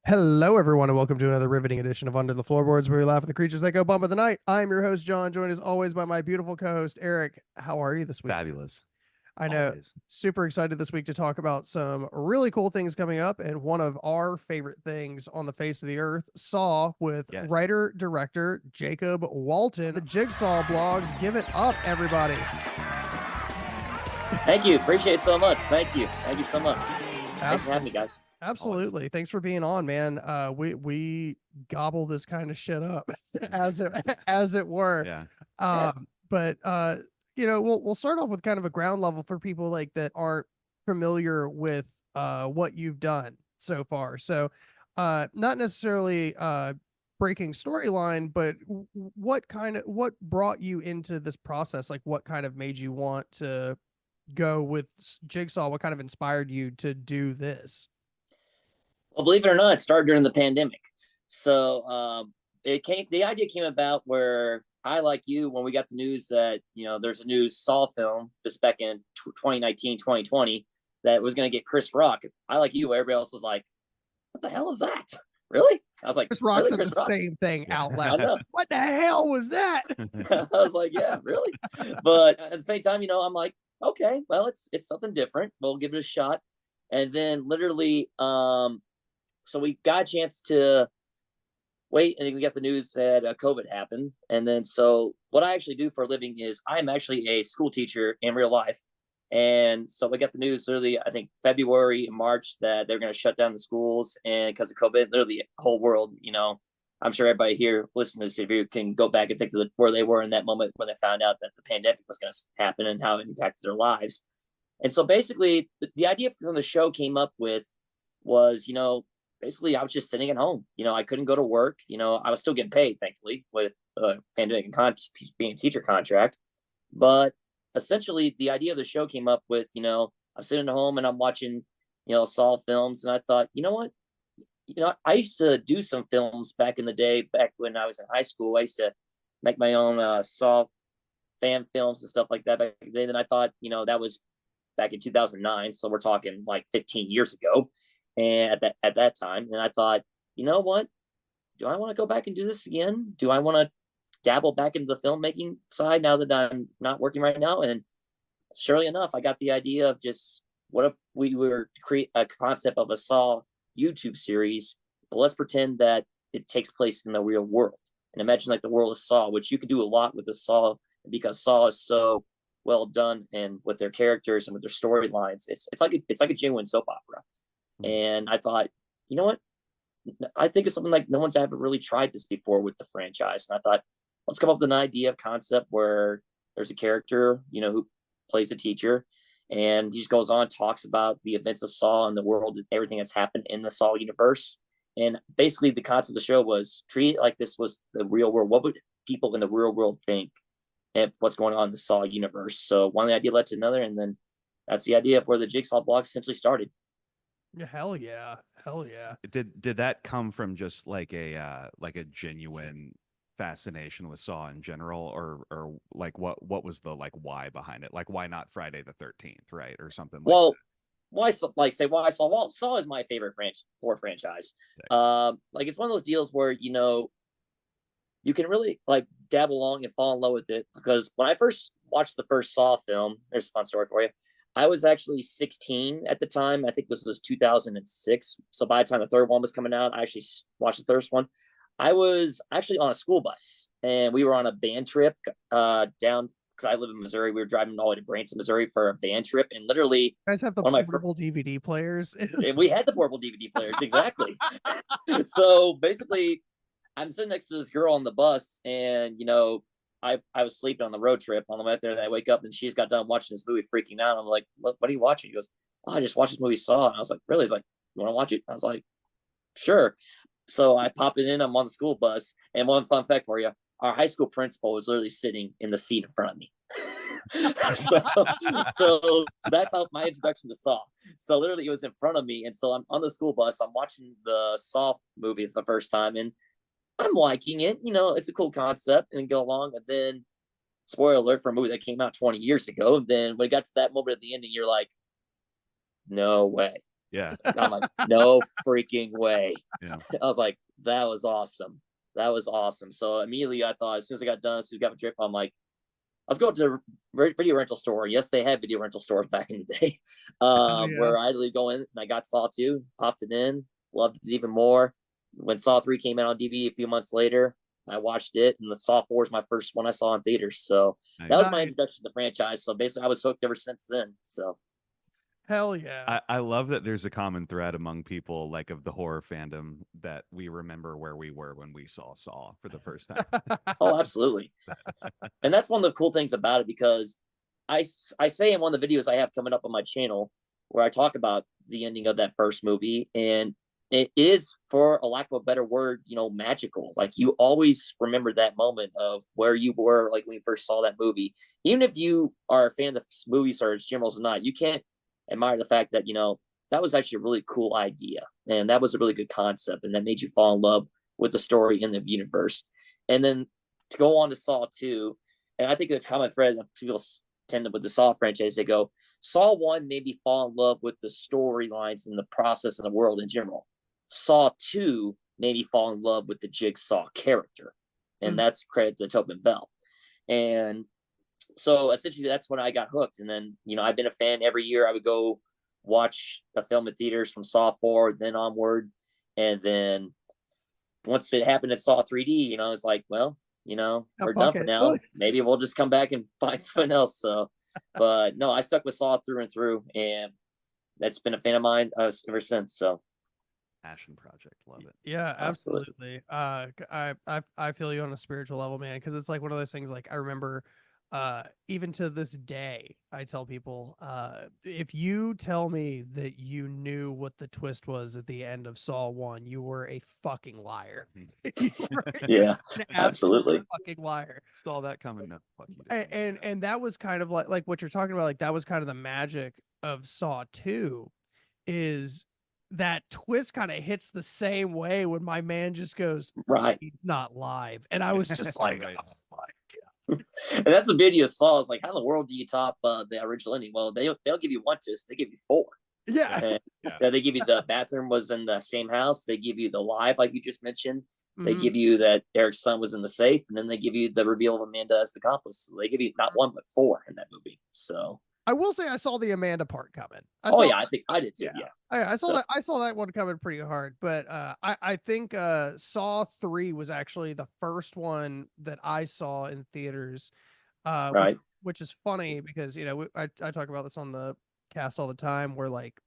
Hello, everyone, and welcome to another riveting edition of Under the Floorboards, where we laugh at the creatures that go bump of the night. I'm your host, John, joined as always by my beautiful co-host, Eric. How are you this week? Fabulous. I know, Always. super excited this week to talk about some really cool things coming up, and one of our favorite things on the face of the earth, Saw, with Yes. writer-director Jacob Walton. The Jigsaw blogs, give it up, everybody. Thank you. Appreciate it so much. Thank you. Thank you so much. Thanks for having me, guys. Absolutely. Thanks for being on, man. We gobble this kind of shit up as it were. Yeah. But we'll start off with kind of a ground level for people like that aren't familiar with what you've done so far. So not necessarily breaking storyline, but what brought you into this process? Like what kind of made you want to go with Jigsaw? What kind of inspired you to do this? Well, believe it or not, it started during the pandemic. So the idea came about where I, like you, when we got the news that, there's a new Saw film just back in 2019, 2020, that was going to get Chris Rock. I, like you, everybody else was like, what the hell is that? Really? I was like, Chris Rock really, said Chris the Rock? same thing Yeah. out I loud. know. What the hell was that? I was like, yeah, really? But at the same time, I'm like, okay, well, it's something different. We'll give it a shot. And then literally, so we got a chance to wait, and we got the news that COVID happened. And then, so what I actually do for a living is I'm actually a school teacher in real life. And so we got the news literally, I think February and March, that they're going to shut down the schools, and because of COVID, literally the whole world, I'm sure everybody here listening to this interview can go back and think of where they were in that moment when they found out that the pandemic was going to happen and how it impacted their lives. And so basically, the idea from the show came up with was, basically I was just sitting at home. I couldn't go to work. I was still getting paid, thankfully, with pandemic and being a teacher contract. But essentially, the idea of the show came up with, I'm sitting at home and I'm watching, Saw films, and I thought, you know what? I used to do some films back in the day, back when I was in high school. I used to make my own Saw fan films and stuff like that back then. And I thought, that was back in 2009. So we're talking like 15 years ago. And at that time, and I thought, you know what? Do I want to go back and do this again? Do I want to dabble back into the filmmaking side now that I'm not working right now? And surely enough, I got the idea of just, what if we were to create a concept of a Saw YouTube series, but let's pretend that it takes place in the real world, and imagine like the world of Saw, which you can do a lot with the Saw, because Saw is so well done and with their characters and with their storylines. It's like a genuine soap opera. And I thought, you know what? I think it's something like no one's ever really tried this before with the franchise. And I thought, let's come up with an idea of concept where there's a character, who plays a teacher, and he just goes on, talks about the events of Saw and the world, everything that's happened in the Saw universe. And basically the concept of the show was treat it like this was the real world. What would people in the real world think of what's going on in the Saw universe? So one idea led to another, and then that's the idea of where the Jigsaw blog essentially started. Hell yeah. Did that come from just like a genuine fascination with Saw in general, or like what was the like why behind it? Like why not Friday the 13th, right, or something? Well, why Saw? Well, Saw is my favorite franchise. Like it's one of those deals where you can really like dabble along and fall in love with it, because when I first watched the first Saw film, there's a fun story for you. I was actually 16 at the time. I think this was 2006. So by the time the third one was coming out, I actually watched the first one. I was actually on a school bus, and we were on a band trip down, because I live in Missouri. We were driving all the way to Branson, Missouri for a band trip. And literally, You guys have the portable DVD players. we had the portable DVD players, exactly. So basically, I'm sitting next to this girl on the bus, and I was sleeping on the road trip on the way up there, and I wake up and she's got done watching this movie, freaking out. I'm like, what are you watching? He goes, oh, I just watched this movie Saw. And I was like, really? He's like, you want to watch it? I was like, sure. So I popped it in. I'm on the school bus. And one fun fact for you, our high school principal was literally sitting in the seat in front of me. so that's how my introduction to Saw. So literally it was in front of me. And so I'm on the school bus. I'm watching the Saw movie for the first time, and I'm liking it. It's a cool concept and go along. And then, spoiler alert for a movie that came out 20 years ago. Then when it got to that moment at the end, and you're like, no way. Yeah. I'm like, no freaking way. Yeah. I was like, that was awesome. That was awesome. So immediately I thought, as soon as I got done, as soon as I got my drip, I'm like, I was going to the video rental store. Yes, they had video rental stores back in the day, Oh yeah. where I would go in and I got Saw 2, popped it in, loved it even more. When Saw 3 came out on DVD a few months later, I watched it, and the Saw 4 is my first one I saw in theaters. So that Nice. was my Nice. introduction to the franchise. So basically, I was hooked ever since then. So Hell yeah. I love that there's a common thread among people like of the horror fandom that we remember where we were when we saw for the first time. oh, absolutely. And that's one of the cool things about it, because I say in one of the videos I have coming up on my channel where I talk about the ending of that first movie, and it is, for a lack of a better word, magical. Like, you always remember that moment of where you were, like when you first saw that movie. Even if you are a fan of the movie or generals or not, you can't admire the fact that that was actually a really cool idea, and that was a really good concept, and that made you fall in love with the story and the universe. And then to go on to Saw 2, and I think it's common thread people tend to, with the Saw franchise, they go, Saw 1 made me fall in love with the storylines and the process and the world in general. Saw 2 made me fall in love with the Jigsaw character. And Mm. that's credit to Tobin Bell. And so essentially that's when I got hooked. And then, I've been a fan every year. I would go watch a film in theaters from Saw 4, then onward. And then once it happened at Saw 3D, it's like, well, we're done fuck for it. now. Maybe we'll just come back and find something else. So, but no, I stuck with Saw through and through, and that's been a fan of mine ever since. So, Passion project. Love it. Yeah, absolutely. absolutely. I feel you on a spiritual level, man, because it's like one of those things. Like I remember, even to this day, I tell people, if you tell me that you knew what the twist was at the end of Saw 1, you were a fucking liar. You were Yeah, an absolute absolutely. fucking liar. Saw that coming. No, fuck you. And that was kind of like what you're talking about. Like that was kind of the magic of Saw 2, is that twist kind of hits the same way when my man just goes, Right. "He's not live," and I was just like, Right. "Oh my And that's a video Saw. Is like, how in the world do you top the original ending? Well, they'll give you one twist, they give you four. yeah." And they give you the bathroom was in the same house. They give you the live, like you just mentioned. They Mhm. give you that Eric's son was in the safe, and then they give you the reveal of Amanda as the accomplice. So they give you not one but four in that movie. So, I will say I saw the Amanda part coming. oh yeah, I think I did too. Yeah. Yeah, I saw so, that. I saw that one coming pretty hard, but I think Saw 3 was actually the first one that I saw in theaters, uh, which right. which is funny because I talk about this on the cast all the time, where like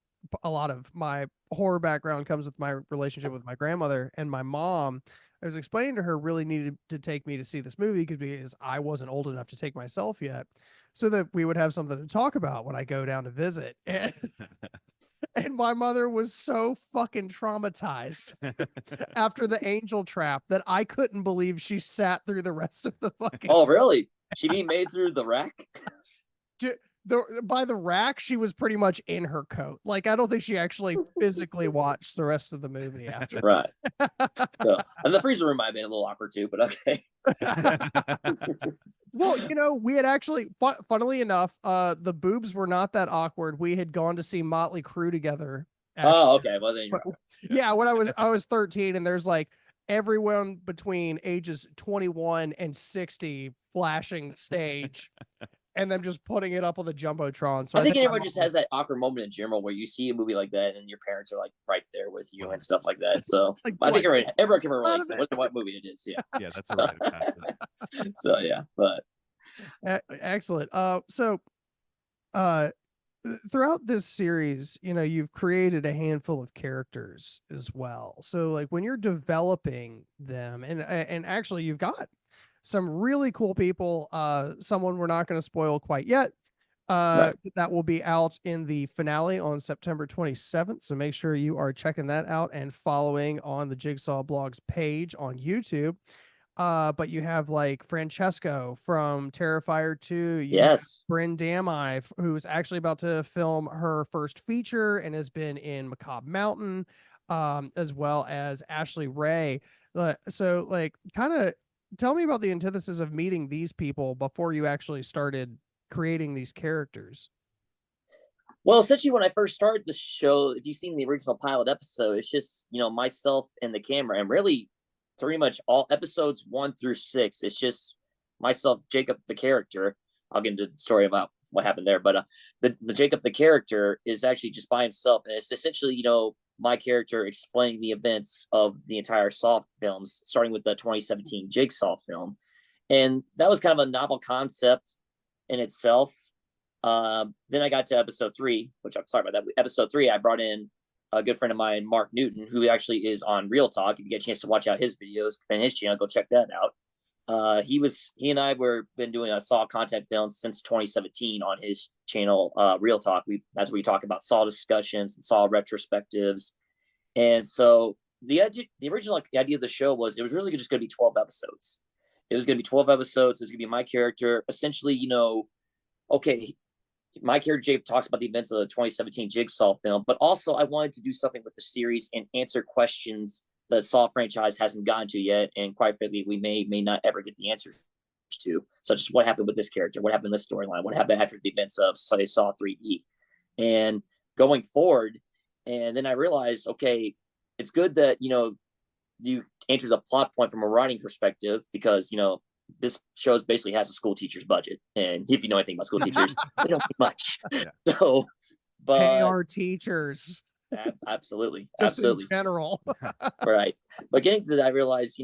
a lot of my horror background comes with my relationship with my grandmother and my mom. I was explaining to her really needed to take me to see this movie because I wasn't old enough to take myself yet, so that we would have something to talk about when I go down to visit. And my mother was so fucking traumatized after the angel trap that I couldn't believe she sat through the rest of the fucking. Oh really? She being made through the rack? By the rack, she was pretty much in her coat. Like I don't think she actually physically watched the rest of the movie after. Right. So, and the freezer room might have been a little awkward too, but okay. Well, we had actually, funnily enough, the boobs were not that awkward. We had gone to see Motley Crue together. Actually. Oh, okay. Well, then you're right. Yeah, when I was 13, and there's like everyone between ages 21 and 60 flashing stage, and them just putting it up on the jumbotron. So I think my everyone mom just has that awkward moment in general where you see a movie like that and your parents are like right there with you and stuff like that. So like, I think "What? everyone can relate Out to of it, what movie it is. Yeah. Yeah, that's a rite of passage. So yeah, but Excellent. So, uh, throughout this series, you've created a handful of characters as well. So, like when you're developing them, and actually, you've got some really cool people. Someone we're not going to spoil quite yet. right. That will be out in the finale on September 27th. So make sure you are checking that out and following on the Jigsaw Blogs page on YouTube. But you have like Francesco from Terrifier 2. You have Yes. Bryn Damai, who's actually about to film her first feature and has been in Macabre Mountain, as well as Ashley Ray. So, like, kind of tell me about the antithesis of meeting these people before you actually started creating these characters. Well, essentially, when I first started the show, if you've seen the original pilot episode, it's just, myself and the camera, and really pretty much all episodes 1 through 6. It's just myself, Jacob, the character. I'll get into the story about what happened there, but the Jacob, the character, is actually just by himself, and it's essentially, my character explaining the events of the entire Saw films, starting with the 2017 Jigsaw film, and that was kind of a novel concept in itself. Then I got to episode 3, which I'm sorry about that. Episode 3, I brought in a good friend of mine, Mark Newton, who actually is on Real Talk. If you get a chance to watch out his videos and his channel, go check that out. He and I were been doing a Saw content film since 2017 on his channel, Real Talk. That's where we talk about Saw discussions and Saw retrospectives. And so the original idea of the show was it was really just going to be 12 episodes. It was going to be 12 episodes. It was going to be my character, essentially, okay, my character Jake talks about the events of the 2017 Jigsaw film, but also I wanted to do something with the series and answer questions the Saw franchise hasn't gotten to yet, and quite frankly, we may not ever get the answers to, such as what happened with this character, what happened in this storyline, what happened after the events of Saw 3D, and going forward. And then I realized, okay, it's good that you answer the plot point from a writing perspective, because this show basically has a school teacher's budget, and if you know anything about school teachers, they don't need much. Yeah. So, but pay our teachers. Absolutely, Just absolutely, in general. right. But getting to that, I realized,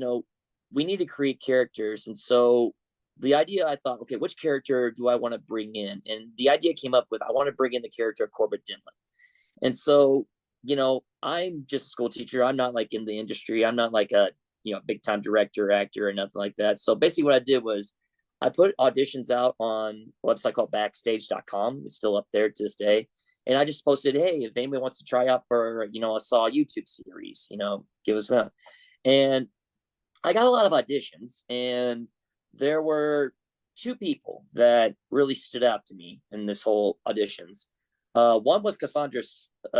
we need to create characters, and so the idea, I thought, okay, which character do I want to bring in? And the idea came up with, I want to bring in the character of Corbett Dinley. And so, I'm just a school teacher. I'm not like in the industry. I'm not like a big time director, actor, or nothing like that. So basically what I did was I put auditions out on a website called backstage.com. It's still up there to this day. And I just posted, hey, if anybody wants to try out for, a Saw YouTube series, give us one. And I got a lot of auditions, and there were 2 people that really stood out to me in this whole auditions. One was Cassandra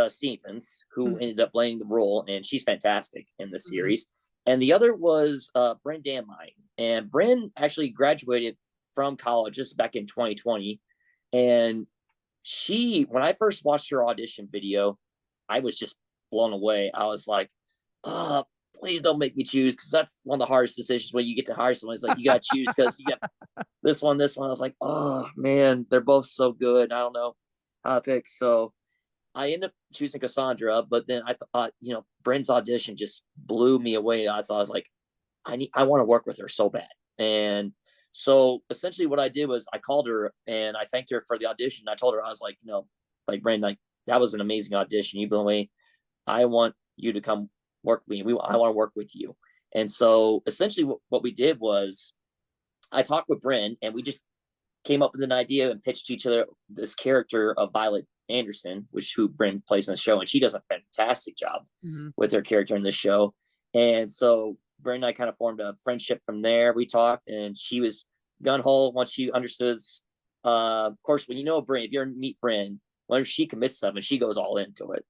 Stephens, who ended up playing the role, and she's fantastic in the series. And the other was Bryn Damine. And Bryn actually graduated from college just back in 2020. And when I first watched her audition video, I was just blown away. I was like, oh, please don't make me choose, because that's one of the hardest decisions when you get to hire someone. It's like, you got to choose because you got this one. I was like, oh, man, they're both so good. I don't know how to pick. So I ended up choosing Cassandra, but then I thought, Bryn's audition just blew me away. I was like, I want to work with her so bad. And so essentially what I did was I called her and I thanked her for the audition. I told her, I was like, like, Bryn, like, that was an amazing audition. You blew me. I want you to come work with me. I want to work with you. And so essentially what we did was I talked with Bryn, and we just came up with an idea and pitched to each other this character of Violet Anderson, who Bryn plays in the show, and she does a fantastic job with her character in the show. And so Bryn and I kind of formed a friendship from there. We talked, and she was gun ho once she understood. Of course, when you know Bryn, if you ever meet Bryn, when she commits something, she goes all into it,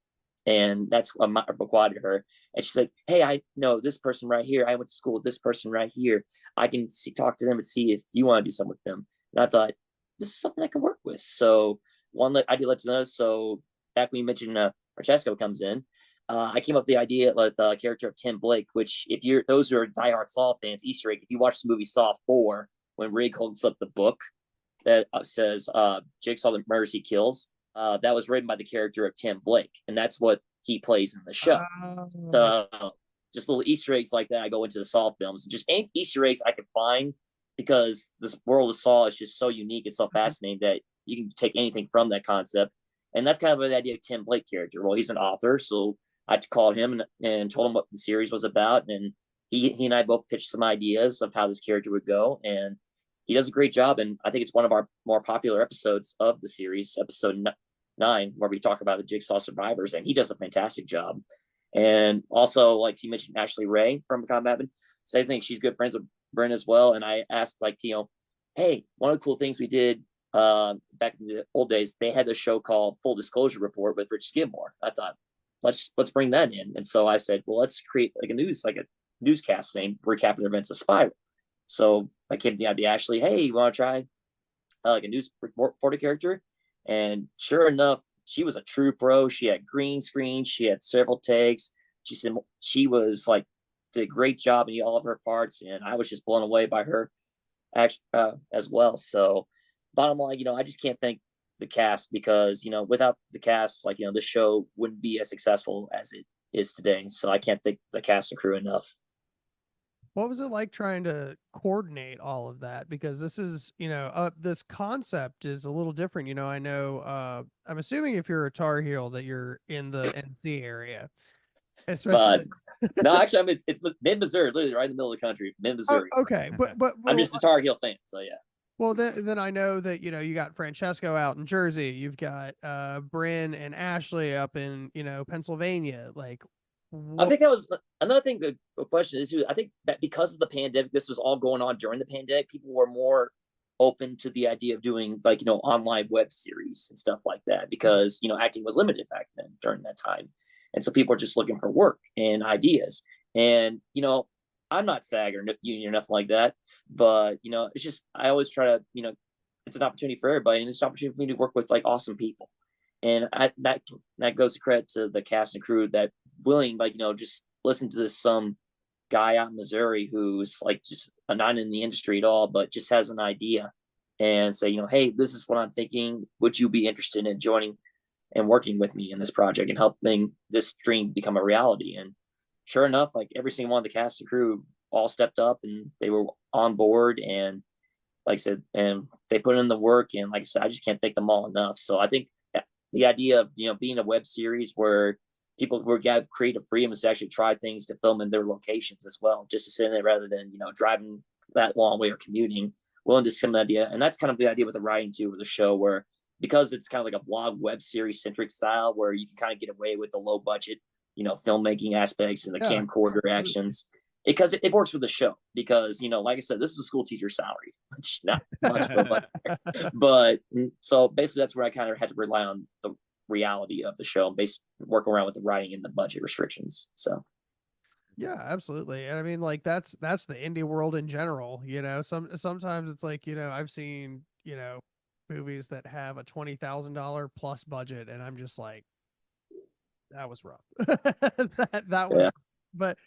and that's what required to her. And she's like, "Hey, I know this person right here. I went to school with this person right here. I can talk to them and see if you want to do something with them." And I thought, this is something I can work with. So I did let you know. So back when you mentioned Francesco comes in, I came up with the idea with the character of Tim Blake, which those who are diehard Saw fans, Easter egg, if you watch the movie Saw 4, when Rig holds up the book that says Jigsaw the murders he kills, that was written by the character of Tim Blake. And that's what he plays in the show. So just little Easter eggs like that. I go into the Saw films, just any Easter eggs I can find, because this world of Saw is just so unique and so fascinating that you can take anything from that concept. And that's kind of the idea of Tim Blake character. Well, he's an author, so I called him and told him what the series was about. And he and I both pitched some ideas of how this character would go. And he does a great job. And I think it's one of our more popular episodes of the series, episode 9, where we talk about the Jigsaw survivors. And he does a fantastic job. And also, like you mentioned, Ashley Ray from Combat, same thing. She's good friends with Bryn as well. And I asked, like, hey, one of the cool things we did back in the old days, they had a show called Full Disclosure Report with Rich Skidmore. I thought, let's bring that in. And so I said, well, let's create like a newscast thing, recapping the events of Spiral. So I came to the idea, Ashley, hey, you want to try like a news reporter character? And sure enough, she was a true pro. She had green screen. She had several takes. She said she was like did a great job in all of her parts, and I was just blown away by her as well. So, bottom line, I just can't thank the cast because without the cast, like the show wouldn't be as successful as it is today. So I can't thank the cast and crew enough. What was it like trying to coordinate all of that? Because this is, this concept is a little different. I know, I'm assuming if you're a Tar Heel that you're in the NC area, But especially. no, actually, I mean it's mid Missouri, literally right in the middle of the country, mid Oh, Missouri. okay, but I'm well, just a Tar Heel fan, so yeah. well, then I know that you got Francesco out in Jersey. You've got Bryn and Ashley up in Pennsylvania. Like, I what? think that was another thing. The question is, I think that because of the pandemic, this was all going on during the pandemic. People were more open to the idea of doing like online web series and stuff like that because acting was limited back then during that time, and so people are just looking for work and ideas. And I'm not SAG or union or nothing like that, but it's just I always try to it's an opportunity for everybody, and it's an opportunity for me to work with like awesome people, and that goes to credit to the cast and crew that willing like just listen to this some guy out in Missouri who's like just not in the industry at all, but just has an idea and say, hey, this is what I'm thinking. Would you be interested in joining and working with me in this project and helping this dream become a reality? And sure enough, like every single one of the cast and crew all stepped up and they were on board. And like I said, and they put in the work. And like I said, I just can't thank them all enough. So I think the idea of, being a web series where people were have creative freedom to actually try things to film in their locations as well, just to sit in it rather than, driving that long way or commuting, willing to sim the idea. And that's kind of the idea with the writing too, with the show where, because it's kind of like a blog web series centric style where you can kind of get away with the low budget, filmmaking aspects and the Yeah, camcorder actions because it works with the show because, like I said, this is a school teacher's salary, which not much, but so basically that's where I kind of had to rely on the reality of the show and work around with the writing and the budget restrictions. So yeah, absolutely. And I mean, like that's the indie world in general. Sometimes it's like I've seen movies that have a $20,000 plus budget, and I'm just like, that was rough. that was, yeah. but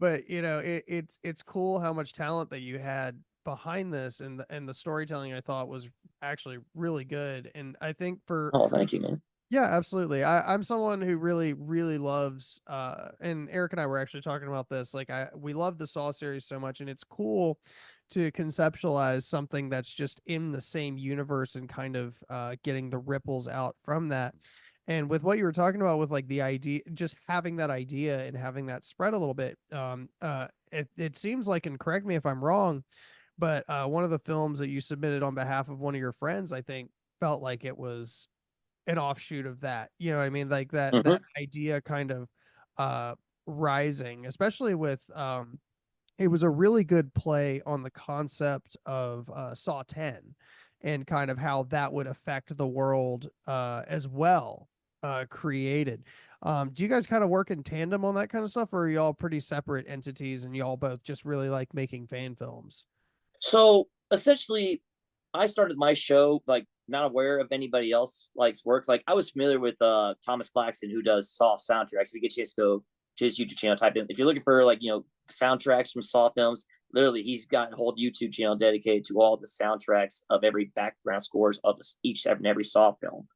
it's cool how much talent that you had behind this, and the storytelling I thought was actually really good. And I think for Oh, thank you, man. yeah, absolutely. I'm someone who really, really loves and Eric and I were actually talking about this. Like we love the Saw series so much, and it's cool to conceptualize something that's just in the same universe and kind of getting the ripples out from that. And with what you were talking about with like the idea, just having that idea and having that spread a little bit, it seems like, and correct me if I'm wrong, but one of the films that you submitted on behalf of one of your friends, I think, felt like it was an offshoot of that. You know what I mean? Like that Mm-hmm. idea kind of rising, especially with it was a really good play on the concept of Saw 10 and kind of how that would affect the world as well created. Do you guys kind of work in tandem on that kind of stuff, or are y'all pretty separate entities and y'all both just really like making fan films? So essentially, I started my show like not aware of anybody else likes work. Like I was familiar with Thomas Claxton who does Saw soundtracks. If you get a chance to go to his YouTube channel, type in if you're looking for like soundtracks from Saw films. Literally, he's got a whole YouTube channel dedicated to all the soundtracks of every background scores of each and every Saw film.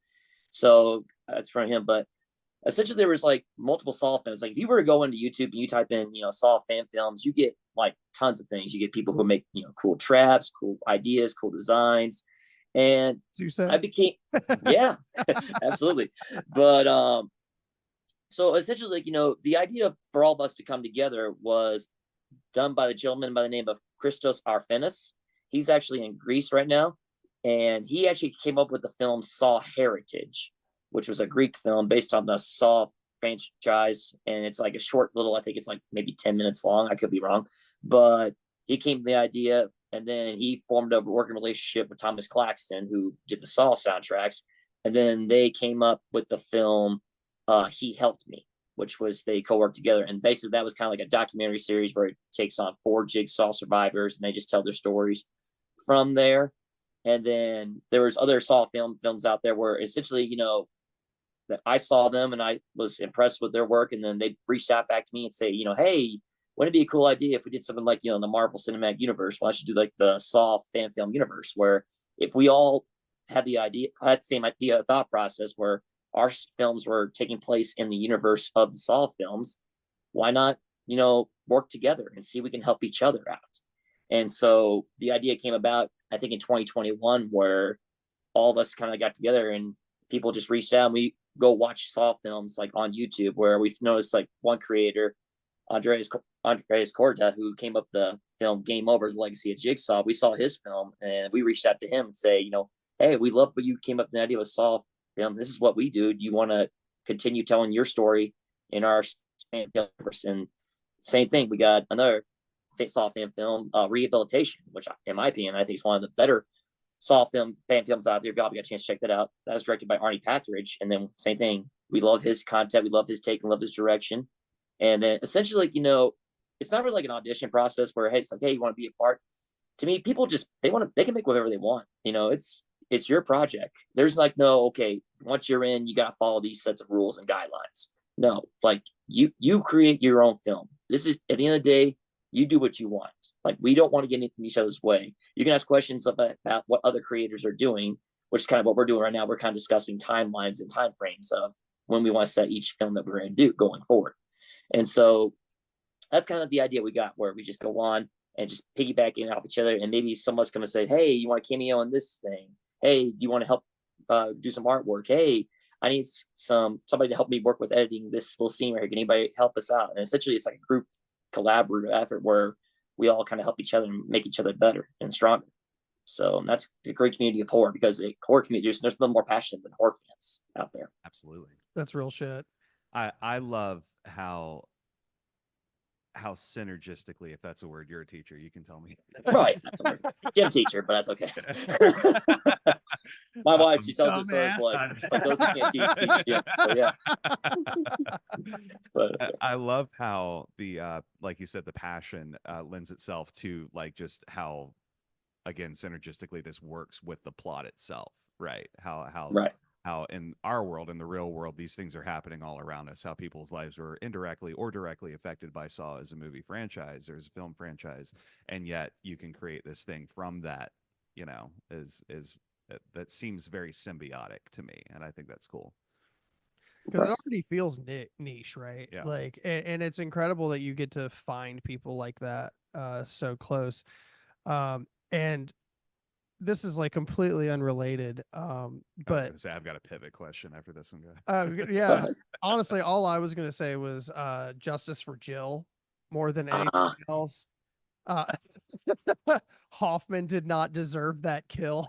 So that's from him. But essentially there was like multiple Saw films. Like if you were to go into YouTube and you type in, Saw fan films, you get like tons of things. You get people who make, cool traps, cool ideas, cool designs. And So you say? I became, yeah, absolutely. But so essentially, like, the idea for all of us to come together was done by the gentleman by the name of Christos Arfenis. He's actually in Greece right now. And he actually came up with the film Saw Heritage, which was a Greek film based on the Saw franchise. And it's like a short little, I think it's like maybe 10 minutes long. I could be wrong. But he came to the idea and then he formed a working relationship with Thomas Claxton, who did the Saw soundtracks. And then they came up with the film He Helped Me, which was they co-worked together. And basically that was kind of like a documentary series where it takes on 4 Jigsaw survivors and they just tell their stories from there. And then there was other Saw films out there where essentially, that I saw them and I was impressed with their work, and then they reached out back to me and say, hey, wouldn't it be a cool idea if we did something like, in the Marvel Cinematic Universe? Well, I should do like the Saw fan film universe, where if we all had the same idea, thought process, where our films were taking place in the universe of the Saw films, why not, work together and see if we can help each other out? And so the idea came about, I think, in 2021, where all of us kind of got together and people just reached out, and we go watch Saw films like on YouTube, where we've noticed like one creator, Andreas Corta, who came up with the film Game Over: The Legacy of Jigsaw. We saw his film and we reached out to him and say, hey, we love what you came up with the idea with Saw film. This is what we do. Do you want to continue telling your story in our fan universe? And same thing, we got another Saw fan film, Rehabilitation, which in my opinion, I think is one of the better Saw fan films out there. If y'all got a chance to check that out. That was directed by Arnie Patridge. And then same thing, we love his content, we love his take, and love his direction. And then essentially, it's not really like an audition process where, hey, it's like, hey, you want to be a part? To me, people just, they can make whatever they want. It's your project. There's like, no, okay, once you're in, you got to follow these sets of rules and guidelines. No, like you create your own film. This is, at the end of the day, you do what you want. Like, we don't want to get in each other's way. You can ask questions about what other creators are doing, which is kind of what we're doing right now. We're kind of discussing timelines and timeframes of when we want to set each film that we're going to do going forward. And so that's kind of the idea we got, where we just go on and just piggybacking off each other. And maybe someone's going to say, hey, you want a cameo on this thing? Hey, do you want to help do some artwork? Hey, I need somebody to help me work with editing this little scene right here. Can anybody help us out? And essentially it's like a group collaborative effort where we all kind of help each other and make each other better and stronger. So that's a great community of horror, because a horror community, there's no more passionate than horror fans out there. Absolutely. That's real shit. I love how synergistically, if that's a word, you're a teacher, you can tell me. Right, that's a word. Gym teacher, but that's okay. My wife, she tells us, so it's like those who can't teach gym. So yeah. But I love how the like you said, the passion lends itself to like just how, again, synergistically this works with the plot itself, right? How in our world, in the real world, these things are happening all around us, how people's lives were indirectly or directly affected by Saw as a movie franchise or as a film franchise. And yet you can create this thing from that, that seems very symbiotic to me. And I think that's cool. Because it already feels niche, right? Yeah. Like, and it's incredible that you get to find people like that so close. And this is like completely unrelated. But I was gonna say, I've got a pivot question after this one, guy. Yeah, honestly, all I was gonna say was justice for Jill more than anything else. Hoffman did not deserve that kill.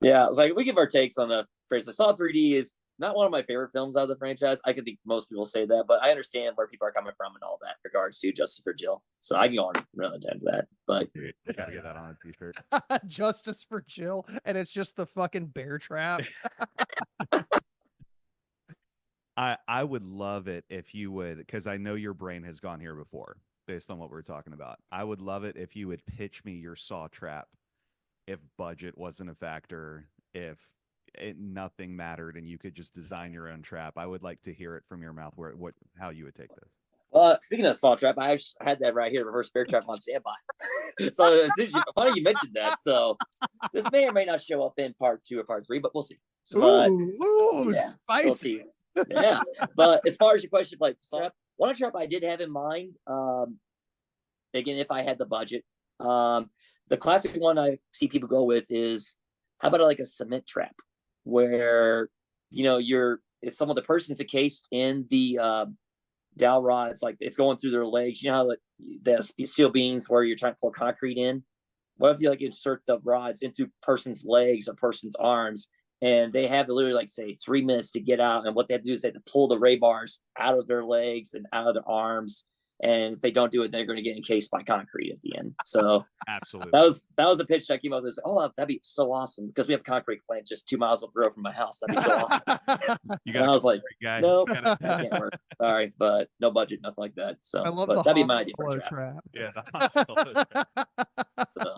Yeah, it's like we give our takes on the phrase. I Saw 3D is not one of my favorite films out of the franchise. I can think most people say that, but I understand where people are coming from and all that in regards to Justice for Jill. So I can go on another time for that. But Dude, gotta get that on a t-shirt. Justice for Jill, and it's just the fucking bear trap. I would love it if you would, because I know your brain has gone here before based on what we're talking about. I would love it if you would pitch me your Saw trap if budget wasn't a factor, if nothing mattered and you could just design your own trap. I would like to hear it from your mouth how you would take this. Speaking of Saw trap, I had that right here, reverse bear trap on standby. So as soon as funny you mentioned that. So this may or may not show up in part 2 or part 3, but we'll see. So, yeah, spicy. Yeah, but as far as your question, like one trap I did have in mind, again, if I had the budget, the classic one I see people go with is, how about like a cement trap, where it's some of the person's encased in the dowel rods, like it's going through their legs. You know how the steel beams where you're trying to pour concrete in. What if you like insert the rods into person's legs or person's arms, and they have literally like say 3 minutes to get out, and what they have to do is they have to pull the ray bars out of their legs and out of their arms, and if they don't do it, they're going to get encased by concrete at the end. So absolutely, that was a pitch that came up with. Oh, that'd be so awesome, because we have a concrete plant just 2 miles up the road from my house. That'd be so awesome. And I was like, no, that can't work. Sorry, but no budget, nothing like that. So I love but the that'd be my idea for hollow a trap. Yeah, the hot stove trap. So,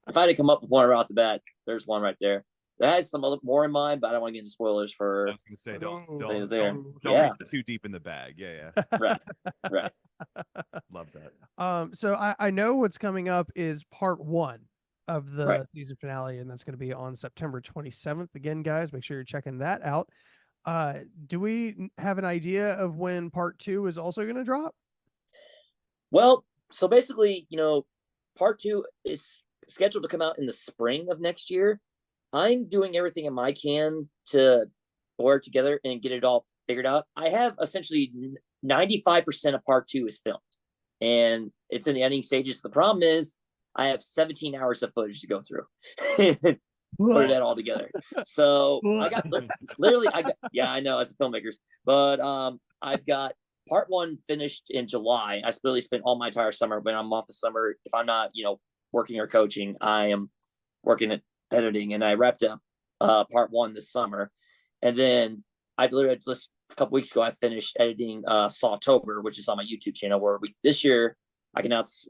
if I didn't come up with one right off the bat, there's one right there. that has some other more in mind, but I don't want to get into spoilers I for was gonna say things there. don't Yeah, reach too deep in the bag. Yeah, right, right. love that. So I know what's coming up is part 1 of the Right. season finale, and that's going to be on September 27th. Again, guys, make sure you're checking that out. Do we have an idea of when part 2 is also going to drop? Well, so basically, part 2 is scheduled to come out in the spring of next year. I'm doing everything in my can to work together and get it all figured out. I have essentially 95% of part 2 is filmed, and it's in the editing stages. The problem is I have 17 hours of footage to go through. Put that all together. So I got literally, yeah, I know, as a filmmakers, but I've got part 1 finished in July. I really spent all my entire summer when I'm off the summer. If I'm not, working or coaching, I am working at editing, and I wrapped up part 1 this summer. And then I literally just a couple weeks ago, I finished editing Sawtober, which is on my YouTube channel, where this year I can announce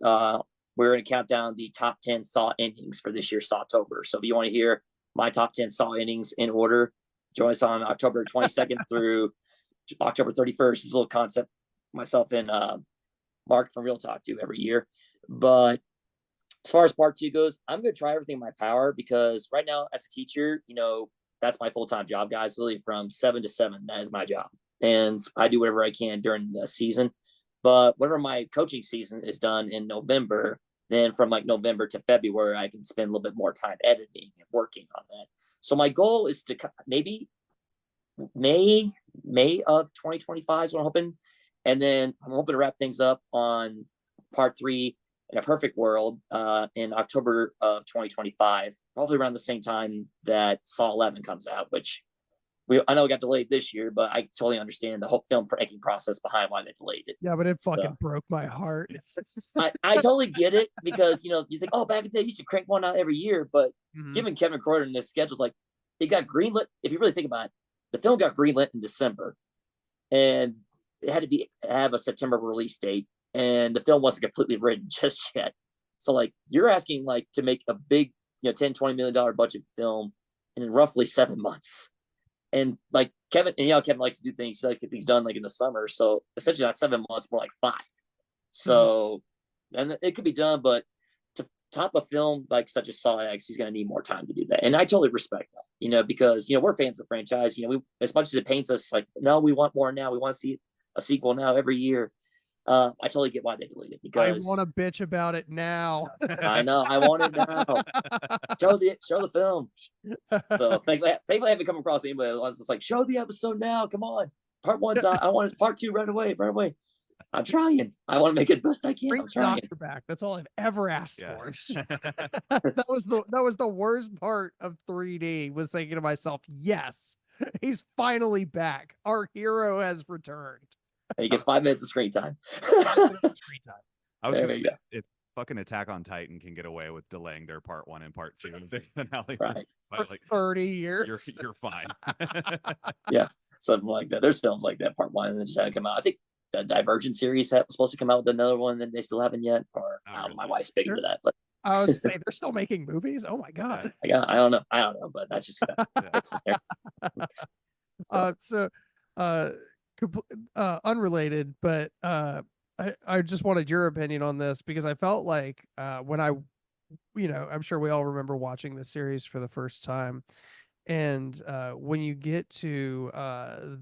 we're going to count down the top 10 Saw endings for this year's Sawtober. So if you want to hear my top 10 Saw endings in order, join us on October 22nd through October 31st. It's a little concept myself and Mark from Real Talk do every year. But as far as part 2 goes, I'm going to try everything in my power, because right now as a teacher, that's my full-time job, guys. Really, from 7 to 7, that is my job. And I do whatever I can during the season. But whenever my coaching season is done in November, then from like November to February, I can spend a little bit more time editing and working on that. So my goal is to maybe May of 2025 is what I'm hoping. And then I'm hoping to wrap things up on part 3 in a perfect world in October of 2025, probably around the same time that Saw 11 comes out, which I know it got delayed this year, but I totally understand the whole film making process behind why they delayed it. Yeah, but it fucking broke my heart. I totally get it, because you think, oh, back in the day you used to crank one out every year, but given Kevin Croydon and his schedules, like, it got greenlit. If you really think about it, the film got greenlit in December, and it had to have a September release date, and the film wasn't completely written just yet. So like, you're asking like to make a big, $10-20 million budget film in roughly 7 months. And like Kevin likes to do things, he likes to get things done like in the summer. So essentially not 7 months, more like 5. So, and it could be done, but to top a film like such as Saw X, he's going to need more time to do that. And I totally respect that, because, we're fans of the franchise, we, as much as it paints us like, no, we want more now. We want to see a sequel now every year. I totally get why they deleted it, because I want to bitch about it now. I know, I want it now. Show the film. So thankfully I haven't come across anybody that wants to like, show the episode now. Come on, part 1's I want his part 2 right away. I'm trying. I want to make it the best I can. Bring I'm trying. Doctor back. That's all I've ever asked for. that was the worst part of 3D, was thinking to myself, yes, he's finally back. Our hero has returned. And he gets 5 minutes of screen time. I was gonna say, if fucking Attack on Titan can get away with delaying their part 1 and part 2 in the big finale for like 30 years, you're fine. Yeah, something like that. There's films like that, part 1, and then just had to come out. I think the Divergent series was supposed to come out with another one that they still haven't yet. Or my wife's big into that, but I was saying they're still making movies. Oh my god! I don't know, but that's just unrelated, but I just wanted your opinion on this, because I felt like when I'm sure we all remember watching this series for the first time, and when you get to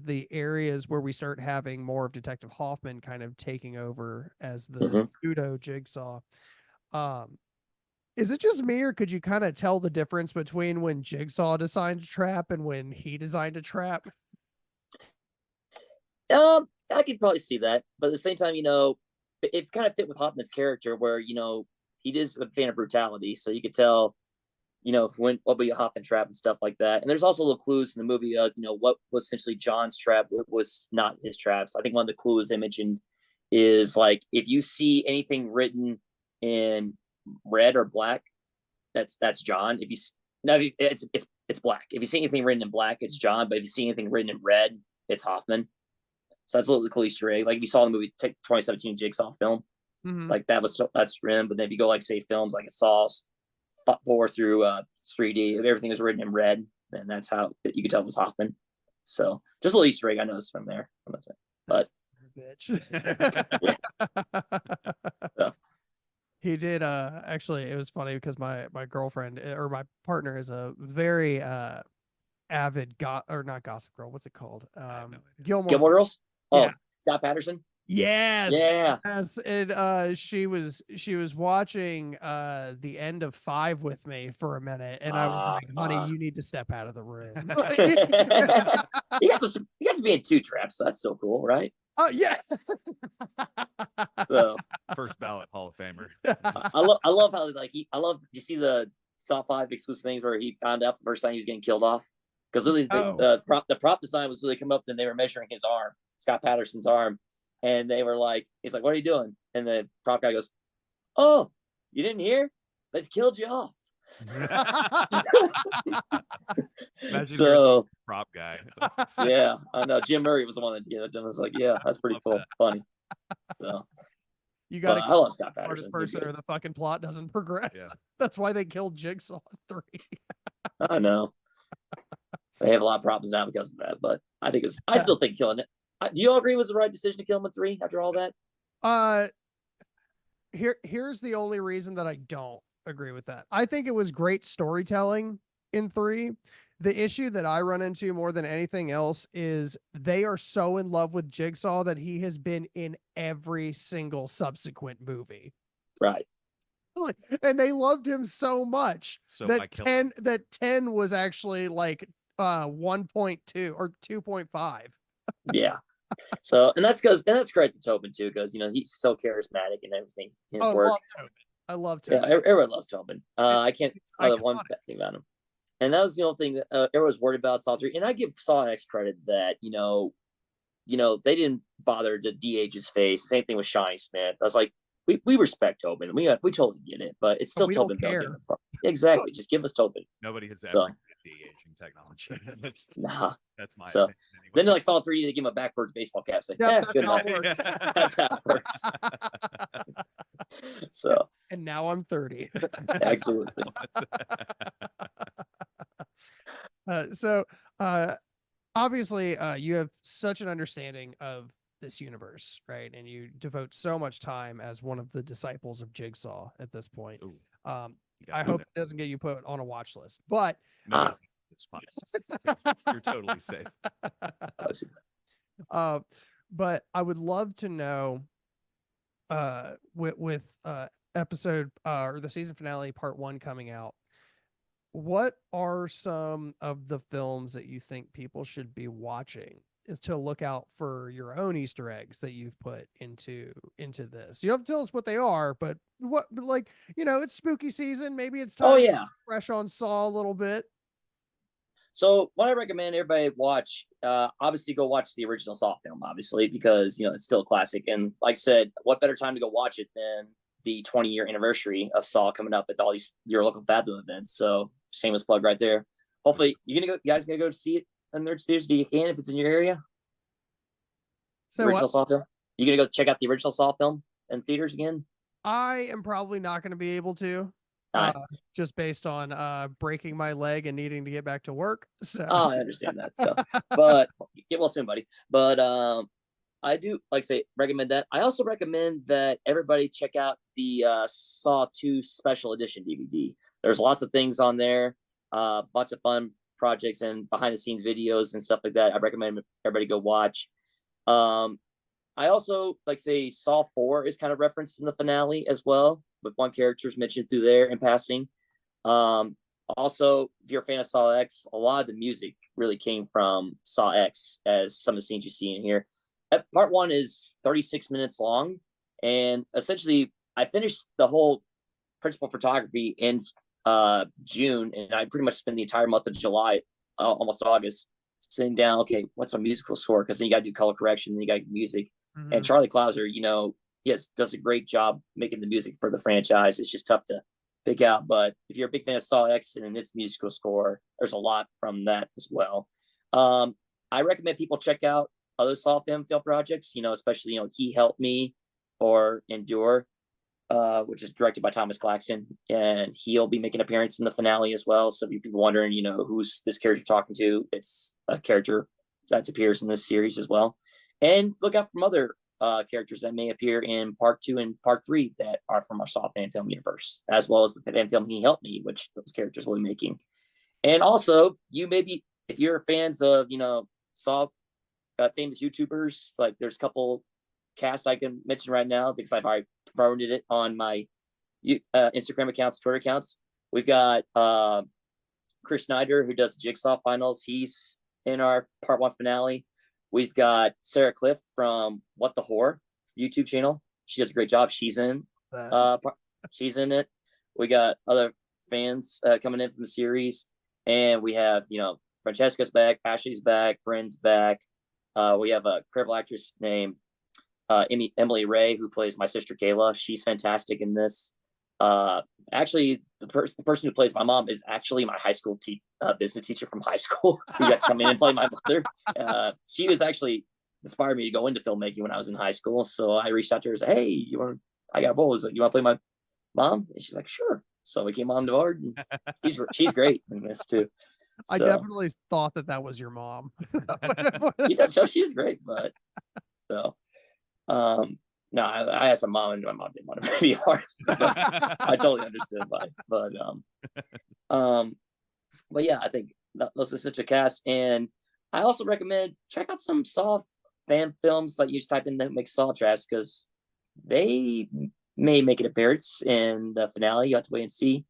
the areas where we start having more of Detective Hoffman kind of taking over as the pseudo Jigsaw, is it just me, or could you kind of tell the difference between when Jigsaw designed a trap and when he designed a trap? I could probably see that, but at the same time, it kind of fit with Hoffman's character, where he is a fan of brutality, so you could tell, when what be a Hoffman trap and stuff like that. And there's also little clues in the movie of what was essentially John's trap, what was not his traps. I think one of the clues they mentioned is like, if you see anything written in red or black, that's John. If you no, it's black. If you see anything written in black, it's John. But if you see anything written in red, it's Hoffman. So that's a little cool Easter egg. Like if you saw the movie 2017 Jigsaw film, like that's written. But then if you go like say films like Saw's 4 through 3D, if everything is written in red, and that's how you could tell it was Hoffman. So just a little Easter egg I noticed from there. But bitch. yeah. So. He did actually it was funny because my girlfriend or my partner is a very avid not Gossip Girl, what's it called? Gilmore Girls? Oh, yeah. Scott Patterson? Yes. Yeah. Yes. And she was watching the end of 5 with me for a minute, and I was like, honey, you need to step out of the room. you got to be in 2 Traps, so that's so cool, right? Oh yeah. So first ballot Hall of Famer. I love how you see the Saw 5 exclusive things where he found out the first time he was getting killed off, because really the prop design was really come up and they were measuring his arm, Scott Patterson's arm, and they were like, he's like, what are you doing? And the prop guy goes, oh, you didn't hear? They've killed you off. So prop guy. Yeah, I know Jim Murray was the one that did it. I was like, yeah, that's pretty cool, funny. So you got to I love Scott Patterson. Smartest person or the fucking plot doesn't progress. Yeah. That's why they killed Jigsaw in 3. I know. They have a lot of problems now because of that, but I still think killing it. Do you all agree it was the right decision to kill him in 3 after all that? Here's the only reason that I don't agree with that. I think it was great storytelling in 3. The issue that I run into more than anything else is they are so in love with Jigsaw that he has been in every single subsequent movie. Right. And they loved him so much that 10 was actually like 1.2 or 2.5. Yeah. So, and that's credit to Tobin too, because he's so charismatic and everything. His work. I love Tobin. Yeah, everyone loves Tobin. I can't other one bad thing about him. And that was the only thing that everyone was worried about Saw 3. And I give Saw X credit that, they didn't bother to de-age his face. Same thing with Shawnee Smith. I was like, we respect Tobin. We totally get it, but it's still Tobin. Exactly. Just give us Tobin. Nobody has ever de-aging technology. That's my opinion. Then like Saw 3, they give him a backwards baseball cap. Say, that's how it works. That's how it works. So. And now I'm 30. Absolutely. Obviously, you have such an understanding of this universe, right? And you devote so much time as one of the disciples of Jigsaw at this point. I hope it doesn't get you put on a watch list, but no, it's fine. You're totally safe. But I would love to know, with episode or the season finale part 1 coming out, what are some of the films that you think people should be watching to look out for your own Easter eggs that you've put into this? You don't have to tell us what they are, but it's spooky season. Maybe it's time to fresh on Saw a little bit. So what I recommend everybody watch, obviously go watch the original Saw film, obviously, because, it's still a classic. And like I said, what better time to go watch it than the 20-year anniversary of Saw coming up at all these your local Fathom events. So shameless plug right there. Hopefully you guys gonna go see it in Nerds Theaters if you can, if it's in your area. So original Saw film. You gonna go check out the original Saw film in theaters again? I am probably not going to be able to, just based on breaking my leg and needing to get back to work. So I understand that. So, but get well soon, buddy. But I do recommend that. I also recommend that everybody check out the Saw 2 Special Edition DVD. There's lots of things on there, lots of fun projects and behind the scenes videos and stuff like that. I recommend everybody go watch. I also Saw 4 is kind of referenced in the finale as well, with one character is mentioned through there in passing. Also, if you're a fan of Saw X, a lot of the music really came from Saw X, as some of the scenes you see in here. Part 1 is 36 minutes long, and essentially I finished the whole principal photography in June, and I pretty much spent the entire month of July, almost August, sitting down, okay, what's a musical score? Because then you got to do color correction, then you got to do music. Mm-hmm. And Charlie Clouser, does a great job making the music for the franchise. It's just tough to pick out. But if you're a big fan of Saw X and its musical score, there's a lot from that as well. I recommend people check out other Saw film projects, especially, He Helped Me or Endure. which is directed by Thomas Claxton, and he'll be making an appearance in the finale as well. So if you're people wondering, who's this character talking to, it's a character that appears in this series as well. And look out for other characters that may appear in part 2 and part 3 that are from our Saw fan film universe, as well as the fan film He Helped Me, which those characters will be making. And also, you maybe, if you're fans of, Saw famous YouTubers, like there's a couple casts I can mention right now because I've already promoted it on my Instagram accounts, Twitter accounts. We've got Chris Snyder, who does Jigsaw finals. He's in our part 1 finale. We've got Sarah Cliff from What the Whore YouTube channel. She does a great job. She's in it. We got other fans coming in from the series, and we have Francesca's back, Ashley's back, Bryn's back. We have a incredible actress named Emily Ray, who plays my sister Kayla. She's fantastic in this. Actually, the person who plays my mom is actually my high school business teacher from high school who got to come in and play my mother. She was actually inspired me to go into filmmaking when I was in high school. So I reached out to her and said, "Hey, I got a role. You want to play my mom?" And she's like, "Sure." So we came on board. And she's great in this too. I definitely thought that was your mom. So she's great, but so. No, I asked my mom, and my mom didn't want to be a part of it. I totally understood why, but yeah, I think this is such a cast, and I also recommend check out some Saw fan films. Like you just type in the make Saw traps because they may make an appearance in the finale. You have to wait and see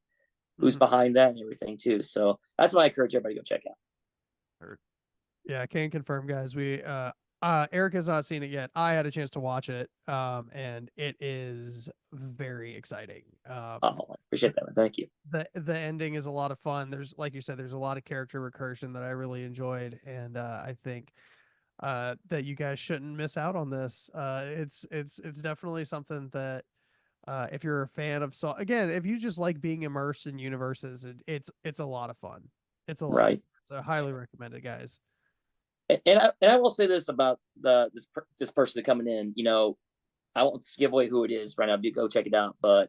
who's behind that and everything too. So that's why I encourage everybody to go check out. Yeah, I can confirm, guys. Eric has not seen it yet. I had a chance to watch it, and it is very exciting. I appreciate that. Thank you. The ending is a lot of fun. There's, like you said, there's a lot of character recursion that I really enjoyed, and I think that you guys shouldn't miss out on this. It's definitely something that if you're a fan of Saw, again, if you just like being immersed in universes, it's a lot of fun. It's a lot. Right. So highly recommend it, guys. And I will say this about this person coming in. I won't give away who it is right now. Go check it out. But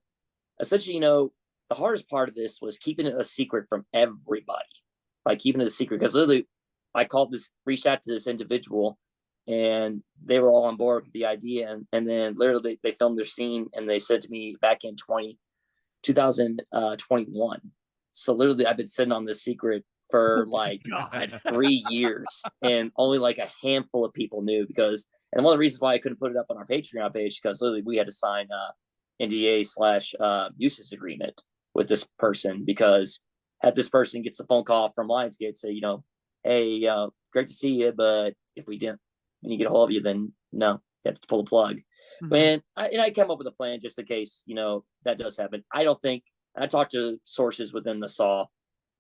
essentially, the hardest part of this was keeping it a secret from everybody. Like keeping it a secret, because literally, I reached out to this individual, and they were all on board with the idea. And then literally, they filmed their scene, and they said to me back in 2021. So literally, I've been sitting on this secret for like 3 years, and only like a handful of people knew, and one of the reasons why I couldn't put it up on our Patreon page, because literally we had to sign NDA / usage agreement with this person, because had this person gets a phone call from Lionsgate say, hey, great to see you, but if we didn't get a hold of you, then no, you have to pull the plug. And I came up with a plan just in case that does happen. I don't think, I talked to sources within the Saw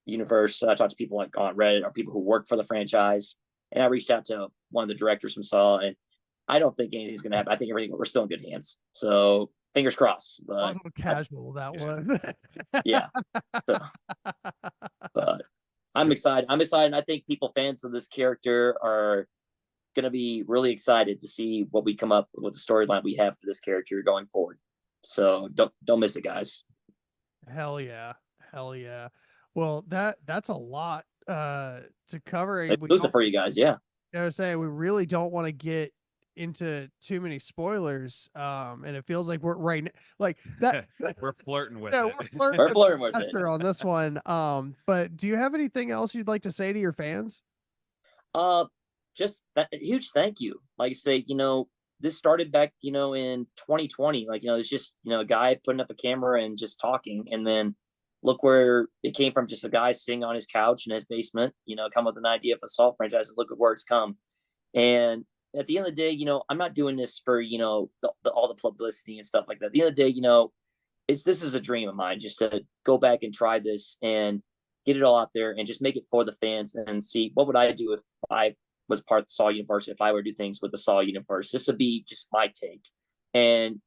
universe. I talked to people like on Reddit or people who work for the franchise, and I reached out to one of the directors from Saw, and I don't think anything's gonna happen. I think we're still in good hands. So fingers crossed. But casual that was. Yeah. So, but I'm excited. I think fans of this character are gonna be really excited to see what we come up with the storyline we have for this character going forward. So don't miss it, guys. Hell yeah. Well, that's a lot to cover. Exclusive for you guys, yeah. I was saying we really don't want to get into too many spoilers, and it feels like we're like that. We're flirting with it. We're flirting with it on this one. But do you have anything else you'd like to say to your fans? Just a huge thank you. Like I say, this started back, in 2020. Like, it's just, a guy putting up a camera and just talking, and then look where it came from. Just a guy sitting on his couch in his basement, come with an idea of a Saw franchise. Look at where it's come. And at the end of the day, I'm not doing this for, all the publicity and stuff like that. At the end of the day, this is a dream of mine, just to go back and try this and get it all out there and just make it for the fans and see what would I do if I was part of the Saw universe, if I were to do things with the Saw universe. This would be just my take. And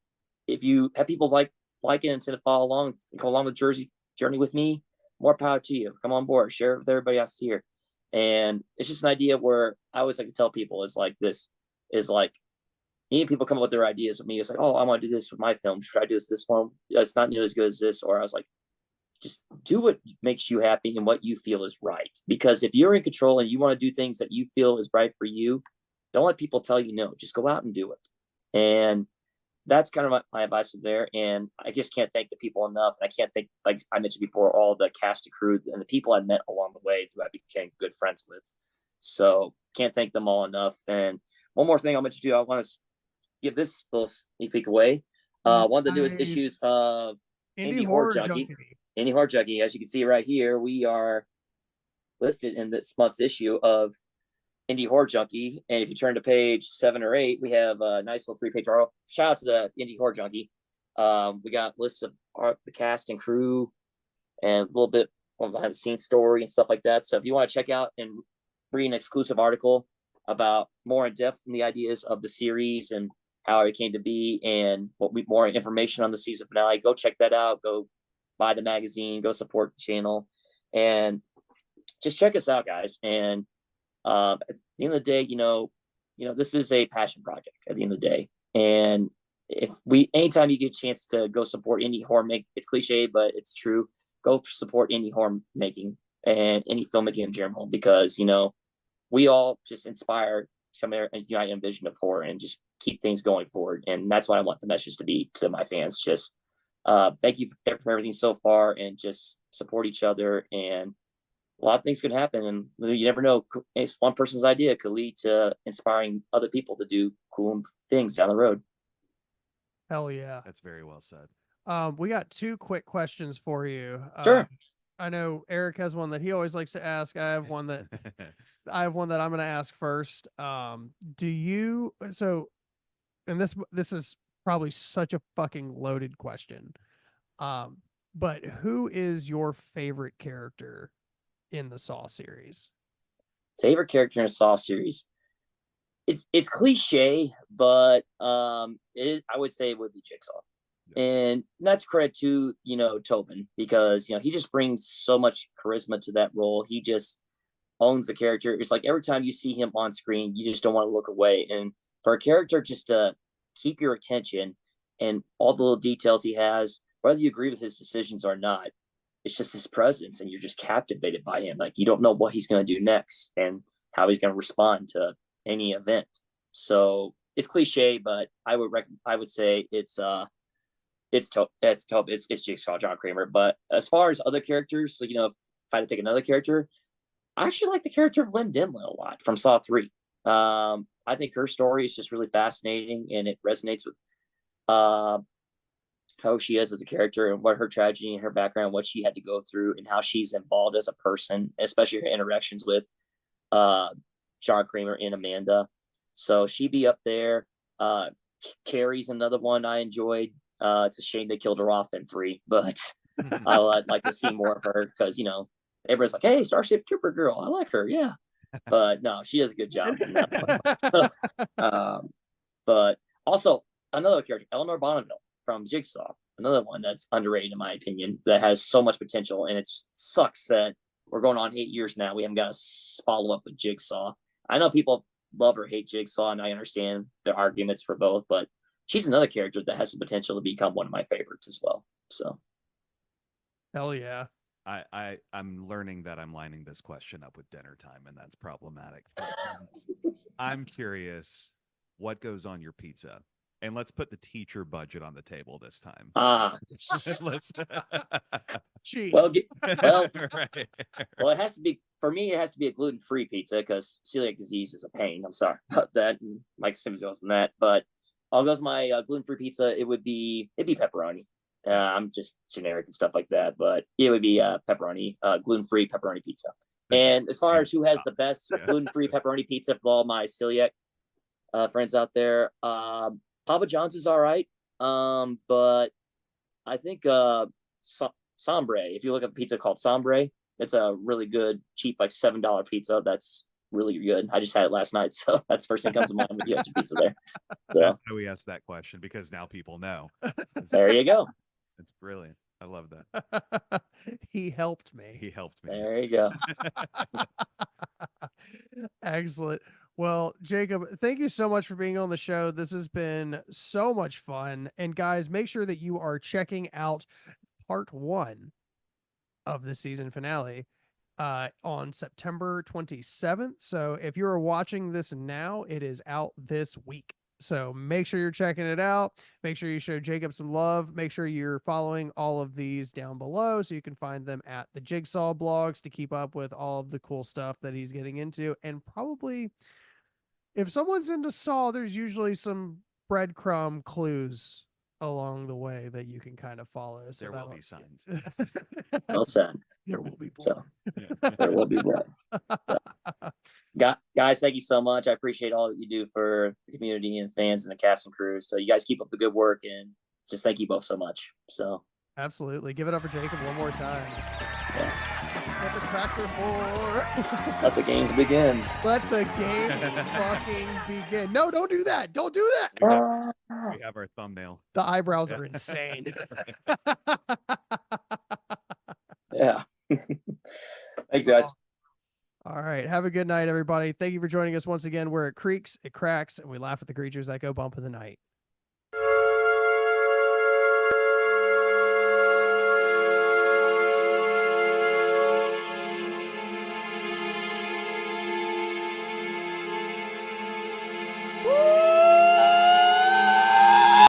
if you have people like it and to follow along, go along the journey with me, more power to you. Come on board, share it with everybody else here. And it's just an idea where I always like to tell people is like, this is like, even people come up with their ideas with me. It's like, oh, I want to do this with my film. Should I do this one? It's not nearly as good as this. Or I was like, just do what makes you happy and what you feel is right. Because if you're in control and you want to do things that you feel is right for you, don't let people tell you no. Just go out and do it. And that's kind of my advice from there. And I just can't thank the people enough. And I can't thank, like I mentioned before, all the cast and crew and the people I met along the way who I became good friends with. So can't thank them all enough. And one more thing I'll mention to you, I want to give this little sneak peek away. One of the newest issues Nice. of Indie Horror Horror Junkie. Junkie. Indie Horror Junkie, as you can see right here, we are listed in this month's issue of Indie Horror Junkie. And if you turn to page 7 or 8, we have a nice little 3-page article. Shout out to the Indie Horror Junkie. We got lists of the cast and crew and a little bit of behind the scenes story and stuff like that. So if you want to check out and read an exclusive article about more in depth in the ideas of the series and how it came to be and what we more information on the season finale, go check that out. Go buy the magazine, go support the channel, and just check us out, guys. And at the end of the day, this is a passion project at the end of the day. And anytime you get a chance to go support indie horror make, it's cliche, but it's true. Go support indie horror making and any filmmaking in general, because, we all just inspire some united vision of horror and just keep things going forward. And that's what I want the message to be to my fans. Just thank you for everything so far, and just support each other. And a lot of things could happen, and you never know. It's one person's idea could lead to inspiring other people to do cool things down the road. Hell yeah. That's very well said. We got 2 quick questions for you. Sure. I know Eric has one that he always likes to ask. I have one that I'm going to ask first. And this is probably such a fucking loaded question. But who is your favorite character in the Saw series? Favorite character in a Saw series? It's cliche, but I would say it would be Jigsaw. And that's credit to, Tobin, because, he just brings so much charisma to that role. He just owns the character. It's like every time you see him on screen, you just don't want to look away. And for a character just to keep your attention and all the little details he has, whether you agree with his decisions or not, it's just his presence, and you're just captivated by him. Like, you don't know what he's going to do next and how he's going to respond to any event. So it's cliche, but I would say it's Jigsaw, John Kramer. But as far as other characters, so, if I had to pick another character, I actually like the character of Lynn Dinley a lot from Saw 3. I think her story is just really fascinating, and it resonates with how she is as a character and what her tragedy and her background, what she had to go through, and how she's involved as a person, especially her interactions with John Kramer and Amanda. So she'd be up there. Carrie's another one I enjoyed. It's a shame they killed her off in 3, but I'd like to see more of her, because, everybody's like, hey, Starship Trooper girl, I like her. Yeah. But no, she does a good job in that one. But also another character, Eleanor Bonneville from Jigsaw, another one that's underrated in my opinion, that has so much potential. And it sucks that we're going on 8 years now. We haven't got a follow up with Jigsaw. I know people love or hate Jigsaw, and I understand the arguments for both, but she's another character that has the potential to become one of my favorites as well. So, hell yeah. I'm learning that I'm lining this question up with dinner time, and that's problematic. I'm curious, what goes on your pizza? And let's put the teacher budget on the table this time. Let's. Jeez. Right. Well, it has to be, for me, it has to be a gluten-free pizza, because celiac disease is a pain. I'm sorry about that. And Mike Simmons goes on that, but I'll go with my gluten-free pizza. It'd be pepperoni. I'm just generic and stuff like that, but it would be pepperoni, gluten-free pepperoni pizza. And as far as who has the best gluten-free pepperoni pizza for all my celiac friends out there, Papa John's is all right, but I think Sombre. If you look at a pizza called Sombre, it's a really good, cheap, like $7 pizza. That's really good. I just had it last night, so that's the first thing comes to mind when you have your pizza there. So we asked that question because now people know. There you go. It's brilliant. I love that. He helped me. There you go. Excellent. Well, Jacob, thank you so much for being on the show. This has been so much fun. And guys, make sure that you are checking out part 1 of the season finale on September 27th. So if you're watching this now, it is out this week. So make sure you're checking it out. Make sure you show Jacob some love. Make sure you're following all of these down below so you can find them at the Jigsaw blogs to keep up with all of the cool stuff that he's getting into. And probably if someone's into Saw, there's usually some breadcrumb clues along the way that you can kind of follow. So There will be signs. Well said. There will be blood. So Yeah. there will be blood. So, guys, thank you so much. I appreciate all that you do for the community and fans and the cast and crew. So you guys keep up the good work, and just thank you both so much. So Absolutely. Give it up for Jacob one more time. yeah, What the tracks are for. let the games begin. Let the games fucking begin. No, don't do that. Don't do that. We have our thumbnail. The eyebrows are insane. Yeah. Thanks, guys. All right. Have a good night, everybody. Thank you for joining us once again. We're at Creeks, it cracks, and we laugh at the creatures that go bump in the night.